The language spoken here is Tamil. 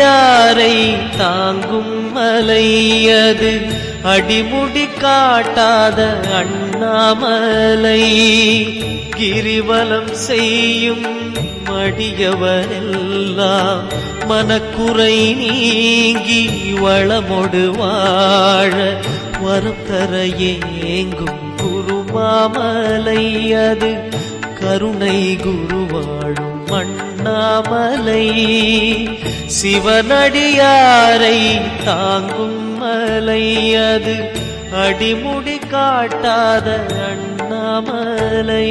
சிவனடியாரை தாங்கும் மலை அது அடிமுடி காட்டாத அண்ணாமலை. கிரிவலம் செய்யும் அடியவரெல்லாம் மனக்குறை நீங்கி வளமொடு வாழ வரம் தர ஏங்கும் குருமாமலை அது கருணை குருவாழும் அண்ணாமலை. சிவனடியாரை தாங்கும் மலை அது அடிமுடி காட்டாத அண்ணாமலை.